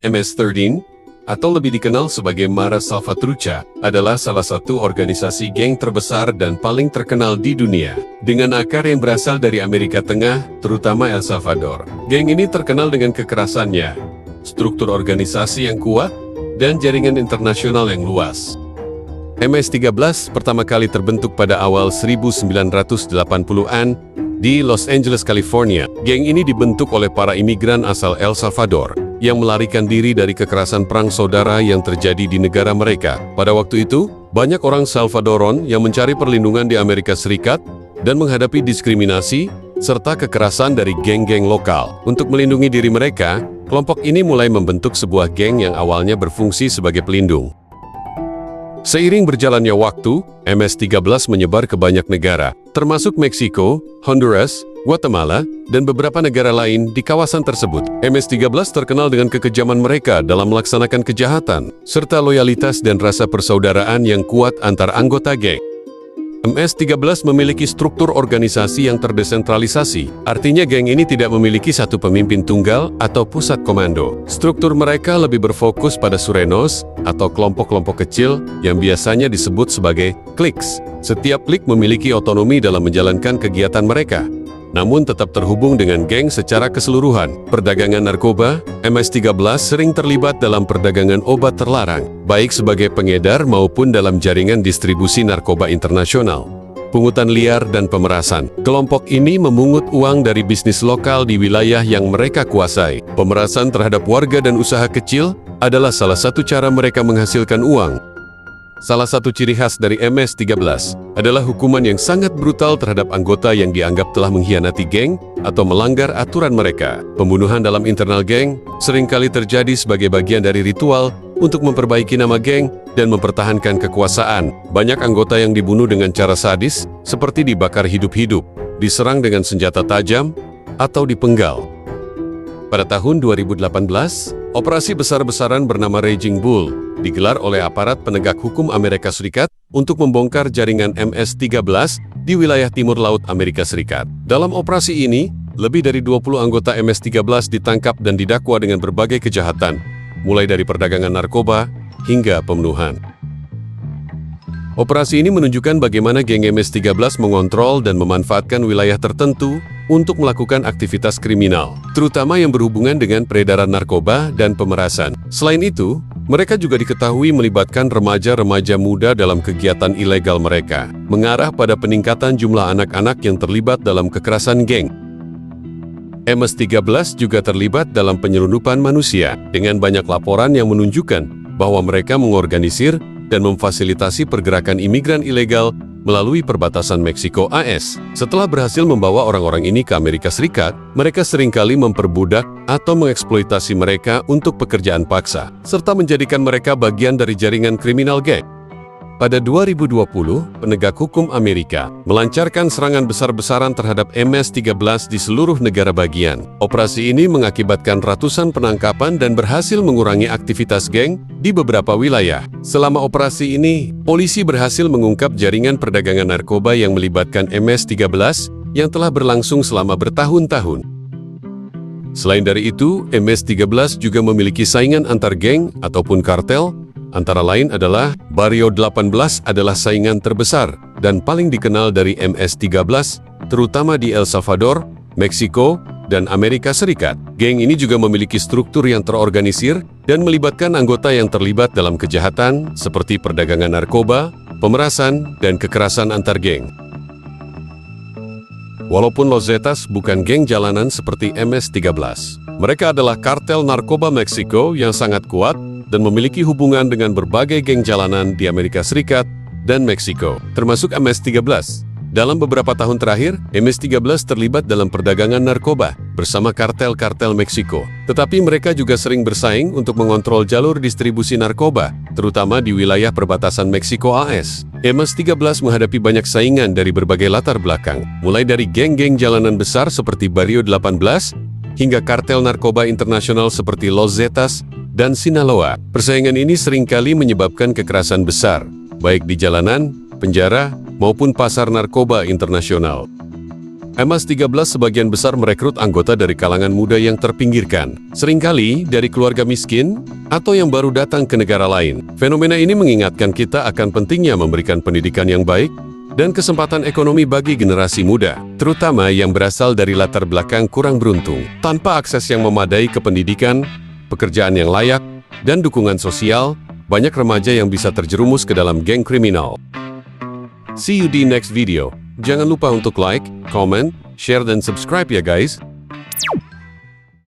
MS-13, atau lebih dikenal sebagai Mara Salvatrucha, adalah salah satu organisasi geng terbesar dan paling terkenal di dunia. Dengan akar yang berasal dari Amerika Tengah, terutama El Salvador. Geng ini terkenal dengan kekerasannya, struktur organisasi yang kuat, dan jaringan internasional yang luas. MS-13 pertama kali terbentuk pada awal 1980-an di Los Angeles, California. Geng ini dibentuk oleh para imigran asal El Salvador yang melarikan diri dari kekerasan perang saudara yang terjadi di negara mereka. Pada waktu itu, banyak orang Salvadoran yang mencari perlindungan di Amerika Serikat dan menghadapi diskriminasi serta kekerasan dari geng-geng lokal. Untuk melindungi diri mereka, kelompok ini mulai membentuk sebuah geng yang awalnya berfungsi sebagai pelindung. Seiring berjalannya waktu, MS-13 menyebar ke banyak negara, termasuk Meksiko, Honduras, Guatemala, dan beberapa negara lain di kawasan tersebut. MS-13 terkenal dengan kekejaman mereka dalam melaksanakan kejahatan, serta loyalitas dan rasa persaudaraan yang kuat antar anggota geng. MS-13 memiliki struktur organisasi yang terdesentralisasi, artinya geng ini tidak memiliki satu pemimpin tunggal atau pusat komando. Struktur mereka lebih berfokus pada surenos atau kelompok-kelompok kecil yang biasanya disebut sebagai cliques. Setiap klik memiliki otonomi dalam menjalankan kegiatan mereka, namun tetap terhubung dengan geng secara keseluruhan. Perdagangan narkoba, MS-13 sering terlibat dalam perdagangan obat terlarang, baik sebagai pengedar maupun dalam jaringan distribusi narkoba internasional. Pungutan liar dan pemerasan. Kelompok ini memungut uang dari bisnis lokal di wilayah yang mereka kuasai. Pemerasan terhadap warga dan usaha kecil adalah salah satu cara mereka menghasilkan uang. Salah satu ciri khas dari MS-13 adalah hukuman yang sangat brutal terhadap anggota yang dianggap telah mengkhianati geng atau melanggar aturan mereka. Pembunuhan dalam internal geng seringkali terjadi sebagai bagian dari ritual untuk memperbaiki nama geng dan mempertahankan kekuasaan. Banyak anggota yang dibunuh dengan cara sadis, seperti dibakar hidup-hidup, diserang dengan senjata tajam, atau dipenggal. Pada tahun 2018, operasi besar-besaran bernama Raging Bull digelar oleh aparat penegak hukum Amerika Serikat untuk membongkar jaringan MS-13 di wilayah timur laut Amerika Serikat. Dalam operasi ini, lebih dari 20 anggota MS-13 ditangkap dan didakwa dengan berbagai kejahatan, mulai dari perdagangan narkoba hingga pembunuhan. Operasi ini menunjukkan bagaimana geng MS-13 mengontrol dan memanfaatkan wilayah tertentu untuk melakukan aktivitas kriminal, terutama yang berhubungan dengan peredaran narkoba dan pemerasan. Selain itu, mereka juga diketahui melibatkan remaja-remaja muda dalam kegiatan ilegal mereka, mengarah pada peningkatan jumlah anak-anak yang terlibat dalam kekerasan geng. MS-13 juga terlibat dalam penyelundupan manusia, dengan banyak laporan yang menunjukkan bahwa mereka mengorganisir dan memfasilitasi pergerakan imigran ilegal melalui perbatasan Meksiko-AS. Setelah berhasil membawa orang-orang ini ke Amerika Serikat, mereka seringkali memperbudak atau mengeksploitasi mereka untuk pekerjaan paksa, serta menjadikan mereka bagian dari jaringan kriminal geng. Pada 2020, penegak hukum Amerika melancarkan serangan besar-besaran terhadap MS-13 di seluruh negara bagian. Operasi ini mengakibatkan ratusan penangkapan dan berhasil mengurangi aktivitas geng di beberapa wilayah. Selama operasi ini, polisi berhasil mengungkap jaringan perdagangan narkoba yang melibatkan MS-13 yang telah berlangsung selama bertahun-tahun. Selain dari itu, MS-13 juga memiliki saingan antar geng ataupun kartel. Antara lain adalah Barrio 18 adalah saingan terbesar dan paling dikenal dari MS-13, terutama di El Salvador, Meksiko, dan Amerika Serikat. Geng ini juga memiliki struktur yang terorganisir dan melibatkan anggota yang terlibat dalam kejahatan seperti perdagangan narkoba, pemerasan, dan kekerasan antar geng. Walaupun Los Zetas bukan geng jalanan seperti MS-13, mereka adalah kartel narkoba Meksiko yang sangat kuat dan memiliki hubungan dengan berbagai geng jalanan di Amerika Serikat dan Meksiko, termasuk MS-13. Dalam beberapa tahun terakhir, MS-13 terlibat dalam perdagangan narkoba bersama kartel-kartel Meksiko. Tetapi mereka juga sering bersaing untuk mengontrol jalur distribusi narkoba, terutama di wilayah perbatasan Meksiko-AS. MS-13 menghadapi banyak saingan dari berbagai latar belakang, mulai dari geng-geng jalanan besar seperti Barrio 18, hingga kartel narkoba internasional seperti Los Zetas dan Sinaloa. Persaingan ini seringkali menyebabkan kekerasan besar, baik di jalanan, penjara, maupun pasar narkoba internasional. MS-13 sebagian besar merekrut anggota dari kalangan muda yang terpinggirkan, seringkali dari keluarga miskin atau yang baru datang ke negara lain. Fenomena ini mengingatkan kita akan pentingnya memberikan pendidikan yang baik dan kesempatan ekonomi bagi generasi muda, terutama yang berasal dari latar belakang kurang beruntung. Tanpa akses yang memadai ke pendidikan, pekerjaan yang layak, dan dukungan sosial, banyak remaja yang bisa terjerumus ke dalam geng kriminal. See you di next video. Jangan lupa untuk like, comment, share, dan subscribe ya guys.